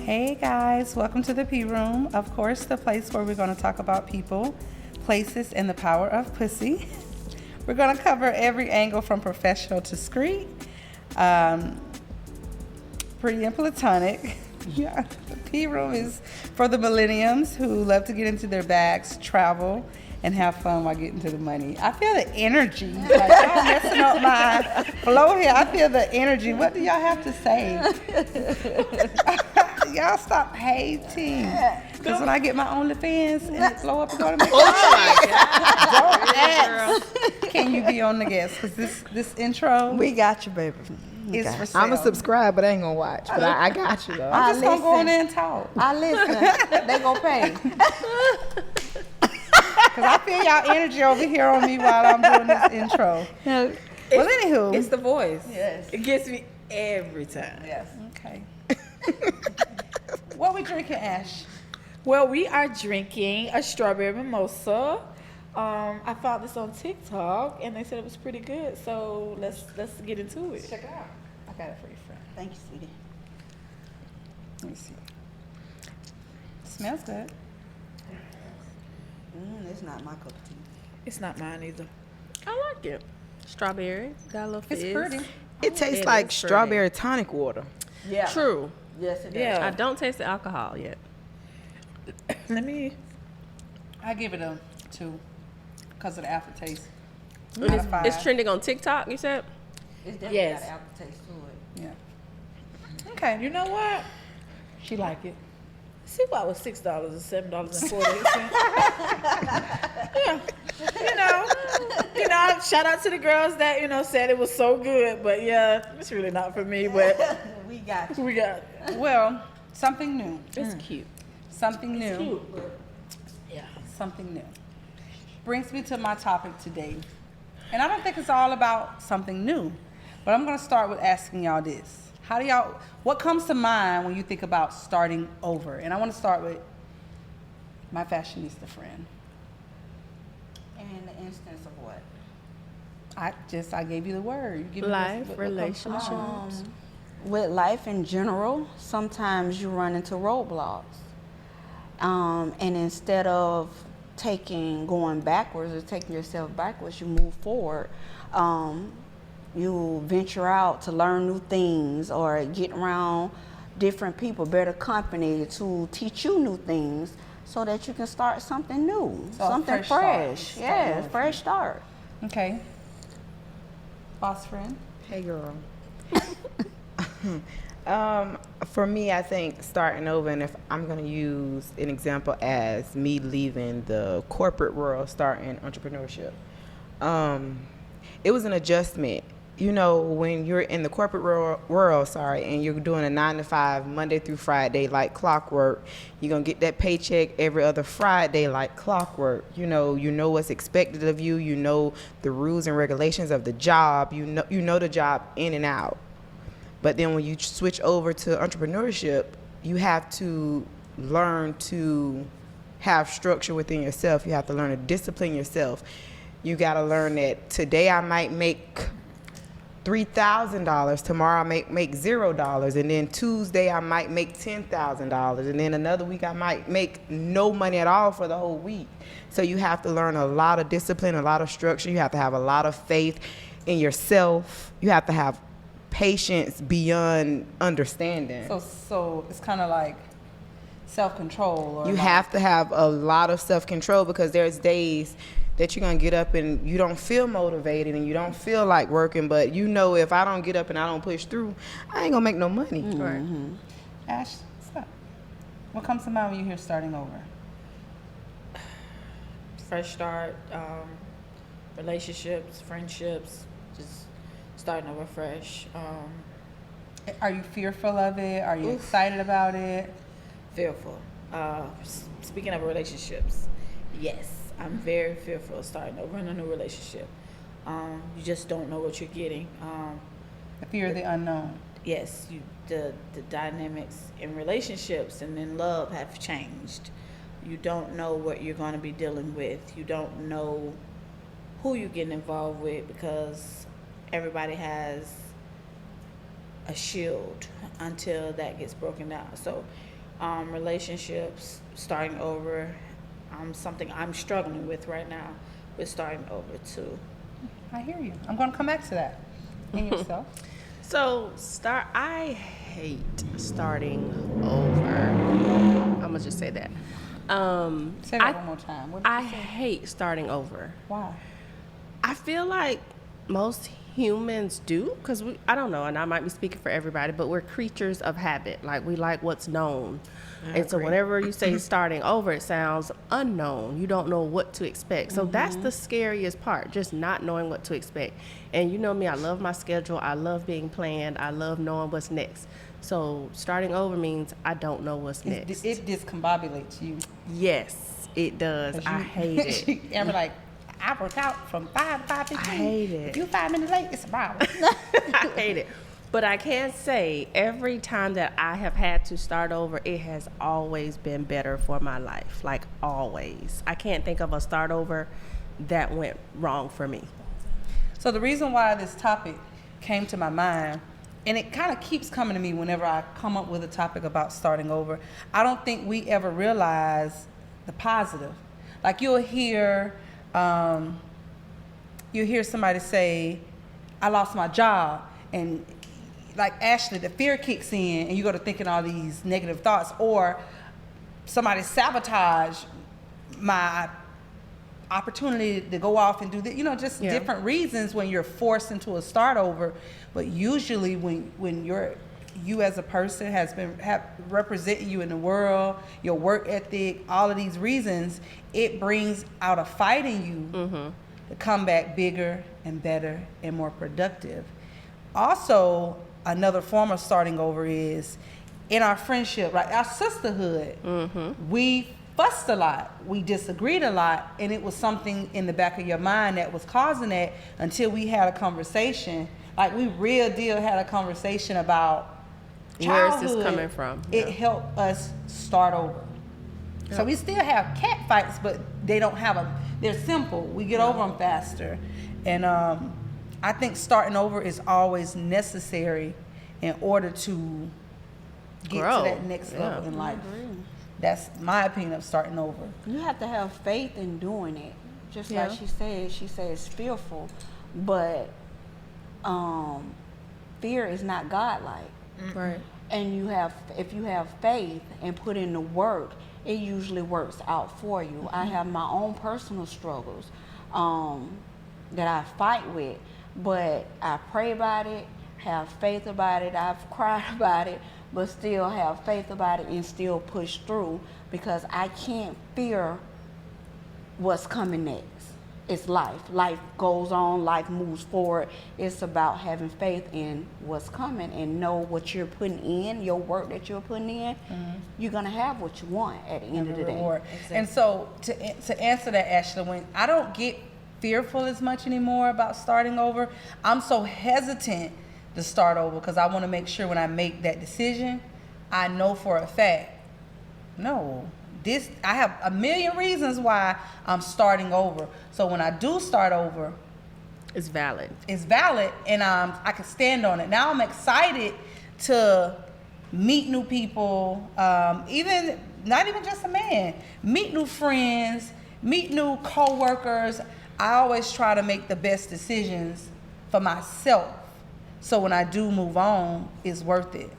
Hey guys, welcome to the P Room. Of course, the place where we're going to talk about people, places, and the power of pussy. We're going to cover every angle from professional to discreet, pretty and platonic. Yeah, the P Room is for the millenniums who love to get into their bags, travel, and have fun while getting to the money. I feel the energy. Like, y'all messing up my flow here. I feel the energy. What do y'all have to say? Y'all stop hating. Because when I get my OnlyFans and it blow up and go to McDonald's, don't ask. Can you be on the guest? Because this intro We got you, baby. is for sale. I'm going to subscribe, but I ain't going to watch. But I got you, though. I'm just going to go in there and talk. I listen. They gonna pay. Because I feel y'all energy over here on me while I'm doing this intro. Well, anywho. It's the voice. Yes. It gets me every time. Yes. Okay. What we drinking, Ash? Well, we are drinking a strawberry mimosa. I found this on TikTok, and they said it was pretty good. So let's get into it. Check it out. I got it for your friend. Thank you, sweetie. Let me see. Smells good. It's not my cup of tea. It's not mine either. I like it. Strawberry, got a little fizz. It's pretty. It tastes It like is strawberry tonic water. Yeah. True. Yes, it does. Yeah. I don't taste the alcohol yet. Let me. I give it a 2 because of the aftertaste. And Out of 5. it's trending on TikTok, you said? It's definitely Yes. got an aftertaste to it. Yeah. Okay. You know what? She like it. See why it was $6 and $7.48. Yeah. You know, shout out to the girls that, said it was so good, but yeah, it's really not for me, but We got you. we got Well, something new. It's cute. Something new. cute, but yeah. Something new. Brings me to my topic today. And I don't think it's all about something new, but I'm going to start with asking y'all this. What comes to mind when you think about starting over? And I want to start with my fashionista friend. In the instance of what? I gave you the word. You give me Life, what comes to mind. relationships. With life in general, sometimes you run into roadblocks. And instead of going backwards or taking yourself backwards, you move forward. You venture out to learn new things or get around different people, better company to teach you new things so that you can start something new, So a something fresh start. fresh. Start Yeah, over. fresh start. Okay. Boss friend. Hey, girl. For me, I think starting over, and if I'm going to use an example as me leaving the corporate world, starting entrepreneurship, it was an adjustment. When you're in the corporate world, and you're doing a 9-to-5 Monday through Friday like clockwork, you're going to get that paycheck every other Friday like clockwork. You know what's expected of you. You know the rules and regulations of the job. You know the job in and out. But then when you switch over to entrepreneurship, you have to learn to have structure within yourself. You have to learn to discipline yourself. You got to learn that today I might make $3,000, tomorrow I make $0, and then Tuesday I might make $10,000, and then another week I might make no money at all for the whole week. So you have to learn a lot of discipline, a lot of structure. You have to have a lot of faith in yourself. You have to have patience beyond understanding. So it's kind of like self-control. You have to have a lot of self-control because there's days that you're going to get up and you don't feel motivated and you don't feel like working, but if I don't get up and I don't push through, I ain't going to make no money. Right. Ash, what's up? What comes to mind when you hear starting over? Fresh start, relationships, friendships, just starting over fresh. Are you fearful of it? Are you excited about it? Fearful. Speaking of relationships, yes, I'm very fearful of starting over in a new relationship. You just don't know what you're getting. The fear of the unknown. Yes, the dynamics in relationships and in love have changed. You don't know what you're going to be dealing with. You don't know who you're getting involved with because everybody has a shield until that gets broken down. So relationships, starting over, something I'm struggling with right now with starting over too. I hear you. I'm going to come back to that. And yourself? So I hate starting over. I'm gonna just say that. Say that one more time. What did I you say? hate starting over. Why? I feel like most humans do, because I don't know, and I might be speaking for everybody, but we're creatures of habit. Like, we like what's known. And so whenever you say starting over, it sounds unknown. You don't know what to expect. So that's the scariest part, just not knowing what to expect. And you know me, I love my schedule. I love being planned. I love knowing what's next. So starting over means I don't know what's next. It discombobulates you. Yes, it does. I hate it. And we're like, I work out from 5 to 5:15. I hate it. If you 5 minutes late, it's a problem. I hate it. But I can say every time that I have had to start over, it has always been better for my life. Like, always. I can't think of a start over that went wrong for me. So the reason why this topic came to my mind, and it kind of keeps coming to me whenever I come up with a topic about starting over, I don't think we ever realize the positive. Like, you'll hear somebody say, I lost my job, and like Ashley, the fear kicks in and you go to thinking all these negative thoughts, or somebody sabotage my opportunity to go off and do that, just different reasons when you're forced into a start over. But usually when you as a person have represented you in the world, your work ethic, all of these reasons, it brings out a fight in you to come back bigger and better and more productive. Also, another form of starting over is in our friendship, like our sisterhood. We fussed a lot, we disagreed a lot, and it was something in the back of your mind that was causing that until we had a conversation. Like, we real deal had a conversation about childhood. Where is this coming from? It helped us start over. So we still have cat fights, but they're simple. We get over them faster. And I think starting over is always necessary in order to get Grow. to that next level in life. That's my opinion of starting over. You have to have faith in doing it. Just Yeah. like she said it's fearful, but fear is not godlike. Right. And if you have faith and put in the work, it usually works out for you. I have my own personal struggles that I fight with, but I pray about it, have faith about it. I've cried about it, but still have faith about it and still push through, because I can't fear what's coming next. It's life. Life goes on, life moves forward. It's about having faith in what's coming and know what you're putting in, your work that you're putting in. You're going to have what you want at the end of the day. Exactly. And so to answer that, Ashley, when I don't get fearful as much anymore about starting over, I'm so hesitant to start over because I want to make sure when I make that decision, I know for a fact, I have a million reasons why I'm starting over. So when I do start over, It's valid. and I can stand on it. Now I'm excited to meet new people, not even just a man, meet new friends, meet new co-workers. I always try to make the best decisions for myself. So when I do move on, it's worth it.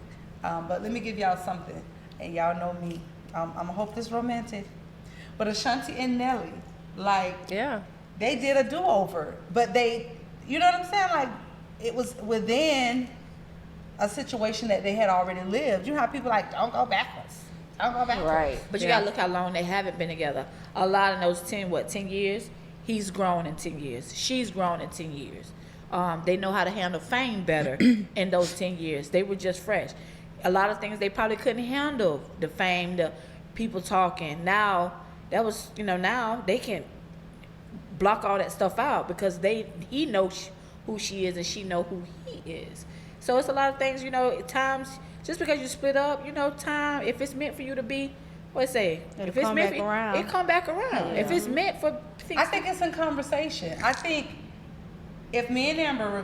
But let me give y'all something, and y'all know me. I'm a hopeless romantic. But Ashanti and Nelly, they did a do-over. But you know what I'm saying? Like, it was within a situation that they had already lived. You know how people like, don't go backwards. Don't go backwards. Right. But you gotta look how long they haven't been together. A lot in those 10 years, he's grown in 10 years. She's grown in 10 years. They know how to handle fame better in those 10 years. They were just fresh. A lot of things they probably couldn't handle, the fame, the people talking. Now, now they can block all that stuff out because he knows who she is and she know who he is. So it's a lot of things, at times, just because you split up, time, if it's meant for you to be, if it's come meant back for around. it come back around. If it's meant for things. I think it's in conversation. I think if me and Amber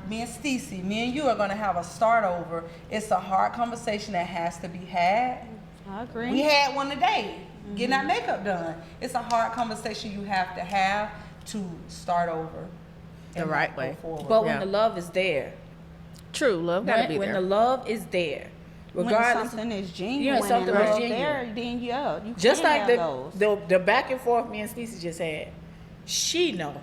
me and Stacey, me and you are gonna have a start over, it's a hard conversation that has to be had. I agree. We had one today, getting our makeup done. It's a hard conversation you have to have to start over. The and right not go way. forward. But when Yeah. the love is there, True, love gotta be when there. the love is there, When regardless, something is genuine something and is love genuine. there, then you just can like have those. the back and forth me and Stacey just had, she know.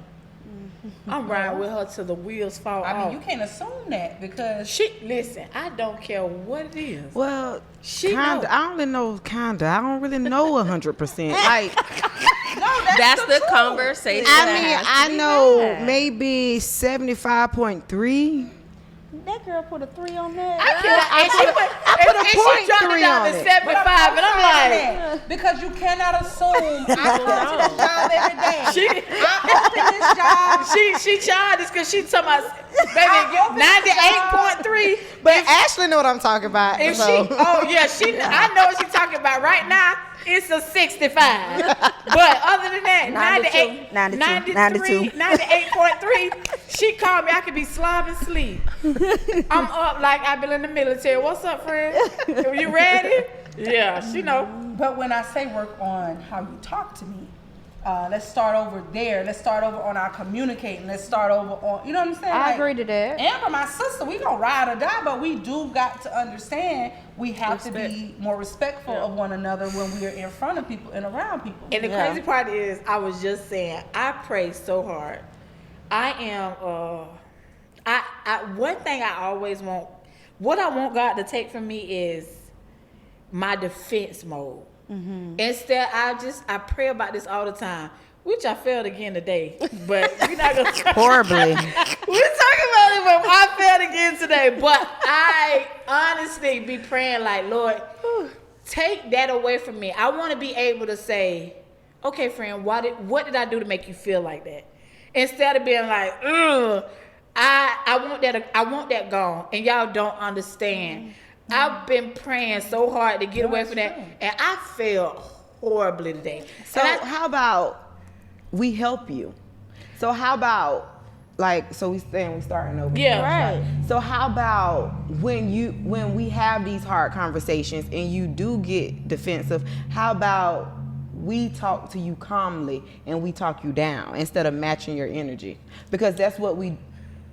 I'm riding with her till the wheels fall I off. mean, you can't assume that because She listen. I don't care what it is. Well, She kinda. know. I only know kinda. I don't really know 100%. Like, That's the truth. conversation. I that mean, has to I be know had. maybe 75.3. That girl put a 3 on that. I put a point dropped three it down on to it. 75, and I'm like, that, because you cannot assume. I go to this job every day. she, I open this job. she childish because she talking about, baby, 98.3. But Ashley know what I'm talking about. If so. she, oh yeah, I know what she's talking about right now. It's a 65. But other than that, 98, 92. 98.3. She called me. I could be slobbing sleep. I'm up like I've been in the military. What's up, friend? You ready? Yeah, she know. But when I say work on how you talk to me, let's start over there. Let's start over on our communicating. Let's start over on, you know what I'm saying? I agree to that. Amber, my sister, we gonna ride or die, but we do got to understand we have to be more respectful of one another when we are in front of people and around people. And the Yeah. crazy part is, I was just saying, I pray so hard. I am, one thing I always want, what I want God to take from me is my defense mode. Instead, I pray about this all the time, which I failed again today. But we're not gonna Horribly. we're talking about it, but I failed again today. But I honestly be praying like, Lord, take that away from me. I want to be able to say, okay, friend, what did I do to make you feel like that? Instead of being like, ugh, I want that gone, and y'all don't understand. I've been praying so hard to get away from that, and I failed horribly today. So And how about we help you? So how about so we starting over? Yeah. Right. So how about when we have these hard conversations and you do get defensive, how about we talk to you calmly and we talk you down instead of matching your energy? Because that's what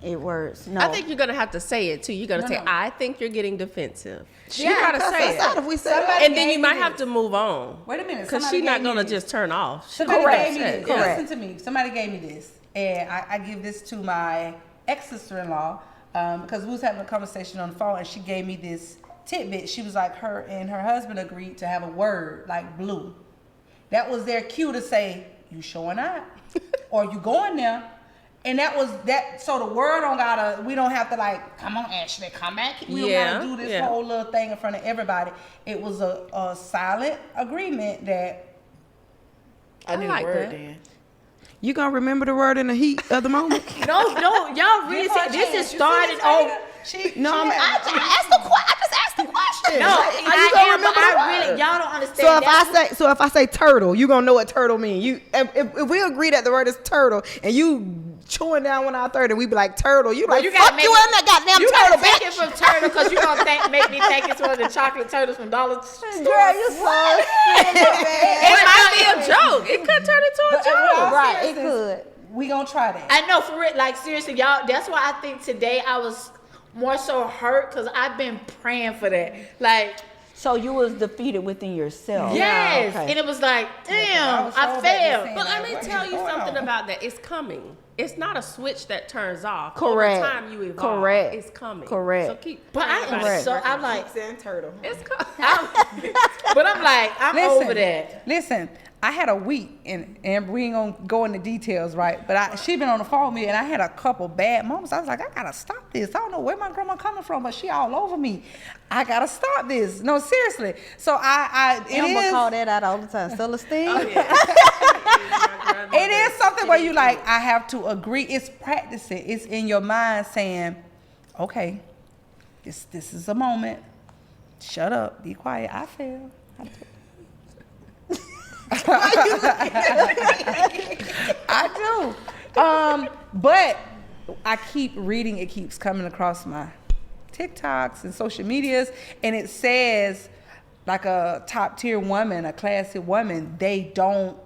It works. No. I think you're gonna have to say it too. You're gonna say, "I think you're getting defensive." You Yeah, gotta that's say not it, if we say Somebody that. and then gave you me might this. have to move on. Wait a minute. Because somebody she's not gave me gonna this. just turn off. Somebody Correct. gave me this. Correct. Listen to me. Somebody gave me this, and I give this to my ex-sister-in-law because we was having a conversation on the phone, and she gave me this tidbit. She was like, her and her husband agreed to have a word like blue. That was their cue to say, "You showing up, or you going there." And that was that. So the word we don't have to like, come on, Ashley, come back. We don't Yeah, gotta do this yeah. whole little thing in front of everybody. It was a silent agreement that. I need like a word that. then. You gonna remember the word in the heat of the moment? No, y'all really Give her a see, this chance. is You started see over. this lady? No, She I had- just asked the question. No, How you gonna remember the word? y'all don't understand. So if I say turtle, you gonna know what turtle mean. If we agree that the word is turtle and you chewing down 1/3 and we be like turtle, you like you gotta fuck make you it- in that goddamn you turtle, gotta take it bitch. from turtle because you gonna make me think it's one of the chocolate turtles from Dollar Store. Girl, you so It might be a joke. It could turn into a But in joke. all Right, it seriousness, we gonna try that. I know, for real. Like, seriously, y'all, that's why I think today I was more so hurt because I've been praying for that. Like, So you was defeated within yourself. yes. Okay. And it was like, damn, was I so bad failed. saying But let What me is tell you going something on? about that. It's coming. It's not a switch that turns off. Correct. Over time you evolve. Correct. It's coming. Correct. So keep. But I praying am about it. so, I'm like, and turtle. It's coming. but I'm like, I'm over that. Listen, I had a week, and we ain't gonna go into details, right? But she been on the phone with me, and I had a couple bad moments. I was like, I gotta stop this. I don't know where my grandma coming from, but she all over me. I gotta stop this. No, seriously. So it Amber is. call that out all the time. Celestine. Oh, yeah. It is something where you like, I have to agree. It's practicing. It's in your mind saying, okay, this is a moment. Shut up. Be quiet. I fail. I do. But I keep reading. It keeps coming across my TikToks and social medias, and it says, like a top tier woman, a classy woman, they don't.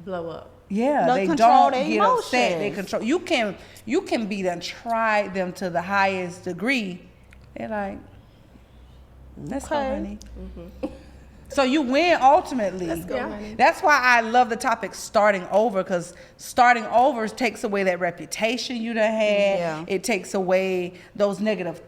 Blow up. Yeah, They they control don't their get upset. They emotions. control. You can be done tried them to the highest degree. They're like, let's go, Okay. honey. So you win ultimately. Let's go, honey. That's why I love the topic starting over, because starting over takes away that reputation you done had. Yeah. It takes away those negative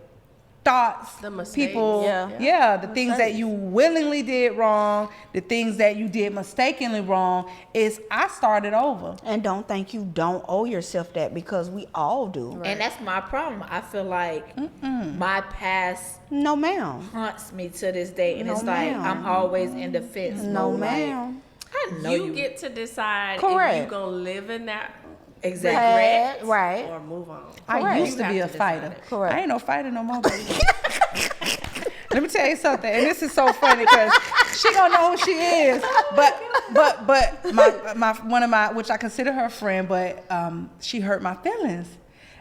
thoughts, The mistakes. people, Yeah. the things that you willingly did wrong, the things that you did mistakenly wrong. Is I started over. And don't think you don't owe yourself that, because we all do. And that's my problem. I feel like my past No, ma'am. haunts me to this day, and No, it's like ma'am. I'm always in defense No, mode. Like, ma'am. I know You you, get to decide Correct. if you're gonna live in that exactly. regret Right. or move on. I Correct. used to You be a have to decide fighter. it. Correct. I ain't no fighter no more, baby. Let me tell you something, and this is so funny because she gonna know who she is. But my one of my, which I consider her a friend, but she hurt my feelings,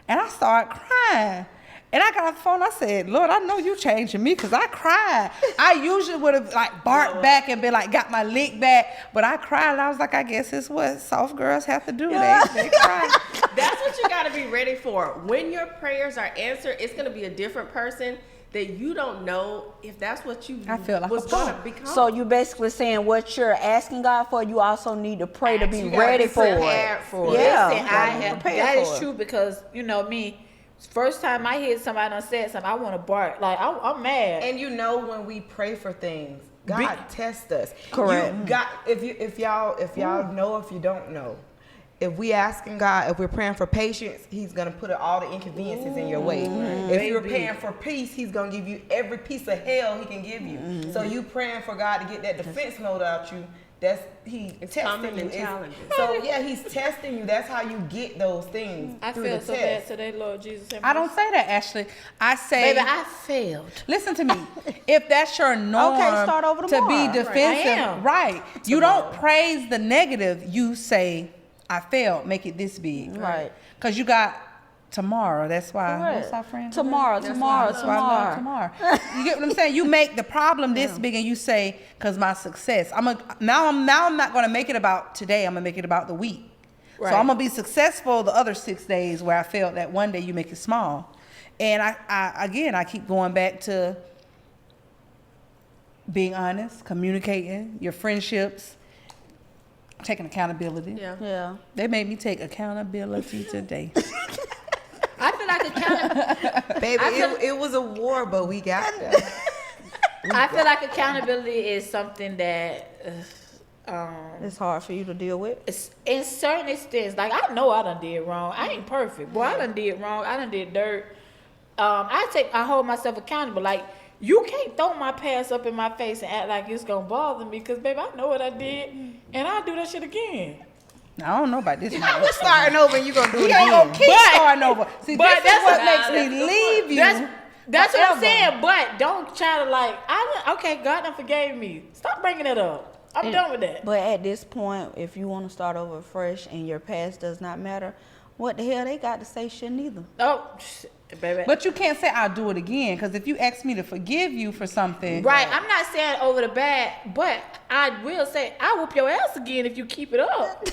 and I started crying. And I got off the phone. I said, "Lord, I know you changing me, because I cried. I usually would have like barked back and been like, got my lick back, but I cried. And I was like, I guess it's what soft girls have to do. They cry. That's what you got to be ready for. When your prayers are answered, it's going to be a different person that you don't know if that's what you I feel like was a going to punk. become. So you basically saying what you're asking God for, you also need to pray to be You gotta ready be for prepared it. for it. Yeah, Listen, gotta be that prepared is for it. true, because you know me. First time I hear somebody done said something, I want to bark. Like I'm mad. And you know, when we pray for things, God tests us. Correct. You got if y'all know, if you don't know, if we asking God, if we're praying for patience, He's gonna put all the inconveniences in your way. If you're praying for peace, He's gonna give you every piece of hell He can give you. So you praying for God to get that defense mode out you. That's It's testing common you. and challenging. So yeah, He's testing you. That's how you get those things I through feel the so test. bad today, Lord Jesus. I don't say that, Ashley. I say, Baby, I failed. listen to me. If that's your norm, start over to tomorrow. be Right. defensive, I am. right? You don't praise the negative. You say, "I failed. Make it this big." Right. Because you got tomorrow. That's why. Correct. What's our friend? Tomorrow, tomorrow, That's why I love tomorrow. You get what I'm saying? You make the problem this big, and you say, "Cause my success." I'm not gonna make it about today. I'm gonna make it about the week. Right. So I'm gonna be successful the other 6 days where I failed that one day. You make it small, and I keep going back to being honest, communicating, your friendships, taking accountability. Yeah. Yeah. They made me take accountability today. I feel like accountability. Baby, it was a war, but we got there. I feel like accountability is something that. It's hard for you to deal with. It's, in certain extents, like I know I done did wrong. I ain't perfect, boy. I done did wrong. I done did dirt. I hold myself accountable. Like you can't throw my past up in my face and act like it's gonna bother me, because baby, I know what I did, and I'll do that shit again. I don't know about this. We're starting over, and you gonna do it You ain't gonna again. keep But- starting over. See, but this is that's what a- makes that's me leave you. That's what I'm forever. saying. But don't try to like. Okay, God done forgave me. Stop bringing it up. I'm done with that. But at this point, if you want to start over fresh and your past does not matter, what the hell they got to say shouldn't either. Oh, baby. But you can't say I'll do it again, because if you ask me to forgive you for something, Right, I'm not saying over the bad, but I will say I whoop your ass again if you keep it up.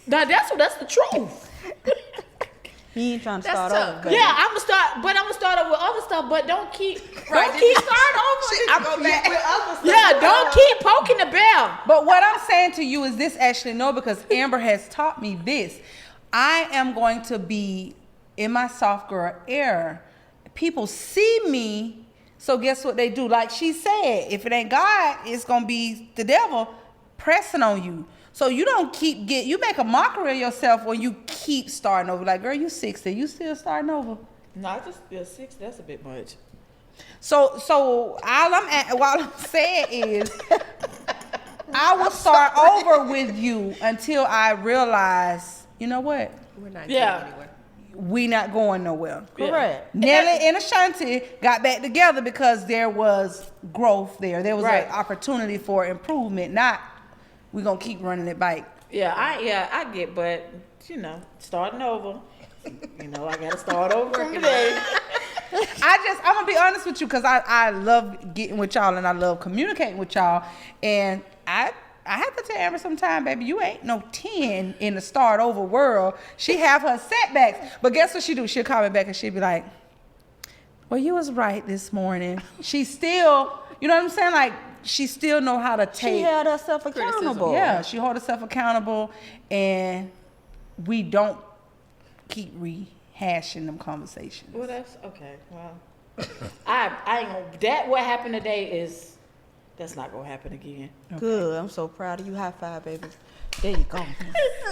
Now that's the truth. He ain't trying to That's start tough. over. Baby. Yeah, I'm gonna start over with other stuff, but don't keep Right, don't did keep you start over? I go back with other stuff. yeah, don't keep poking the bell. But what I'm saying to you is this, Ashley, no, because Amber has taught me this. I am going to be in my soft girl era. People see me, so guess what they do? Like she said, if it ain't God, it's gonna be the devil pressing on you. So you don't you make a mockery of yourself when you keep starting over. Like, girl, you 60, you still starting over. No, I just feel 6. That's a bit much. So all I'm saying is, I will start over with you until I realize, you know what, We're not Yeah. going anywhere. we not going nowhere. Correct. Nelly and Ashanti got back together because there was growth there. There was Right. an opportunity for improvement. Not we gonna keep running it back. Yeah, I get, but you know, starting over. You know, I gotta start over every day. I'm gonna be honest with you because I love getting with y'all and I love communicating with y'all. And I have to tell Amber sometime, baby, you ain't no 10 in the start over world. She have her setbacks. But guess what she do? She'll call me back and she'll be like, well, you was right this morning. She still, you know what I'm saying? Like, she still know how to take. She held herself accountable. Yeah, she hold herself accountable, and we don't keep rehashing them conversations. Well, that's okay. Well, I ain't gonna. That what happened today is that's not gonna happen again. Good. I'm so proud of you. High five, baby. There you go.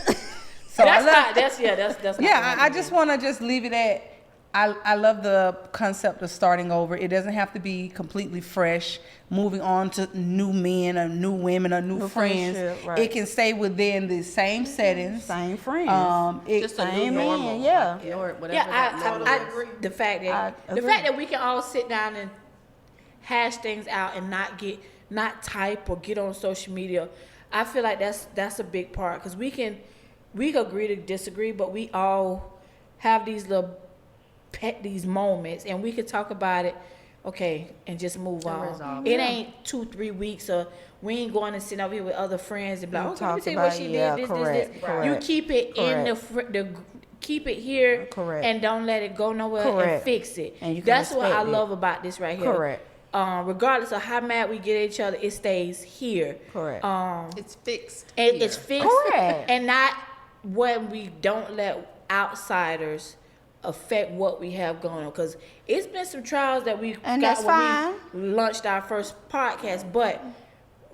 So That's I love, not. That's yeah. That's not. gonna yeah. happen I just again. want to just leave it at. I love the concept of starting over. It doesn't have to be completely fresh, moving on to new men or new women or new friends. friendship, right. It can stay within the same settings. Same friends. Just a new Same normal. man, yeah. Like, or whatever Yeah, that normal is. the fact that I the agree. fact that we can all sit down and hash things out and not type or get on social media, I feel like that's a big part because we agree to disagree, but we all have these these moments and we could talk about it, okay, and just move And on. resolve It ain't 2-3 weeks or we ain't going to sit over here with other friends and be like, We okay, let me talk tell you what about she it, yeah, did, correct, this. correct. You keep it in keep it here Correct. and don't let it go nowhere and Correct. fix it. And you can That's what I respect it. love about this right here. Correct. Regardless of how mad we get at each other, it stays here. Correct. It's fixed. And here. it's fixed. Correct. And not when we don't let outsiders affect what we have going on. Because it's been some trials that we And got that's when we launched our first podcast, but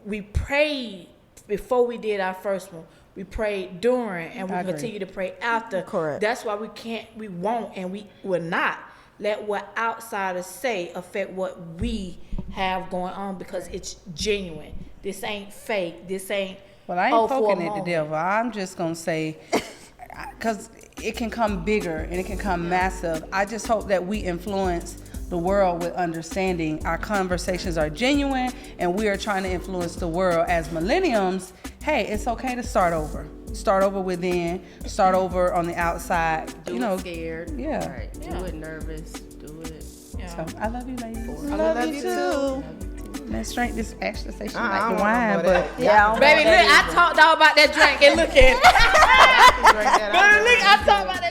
we prayed before we did our first one. We prayed during, and we I agree. continue to pray after. Correct. That's why we won't, and we will not let what outsiders say affect what we have going on because it's genuine. This ain't fake. This ain't. Well, I ain't for a poking at the moment. devil. I'm just gonna say, because it can come bigger and it can come massive. I just hope that we influence the world with understanding. Our conversations are genuine, and we are trying to influence the world as millenniums. Hey, it's okay to start over. Start over within. Start over on the outside. Do it scared. Yeah. Right. Yeah. Do it nervous. Do it. So I love you, ladies. I love you too. Let's drink this extra station I like don't the want wine, no more of but that. Yeah, I don't Baby, know look, what I talked all about that drink and look at it. Drink that. Baby, look, I talked about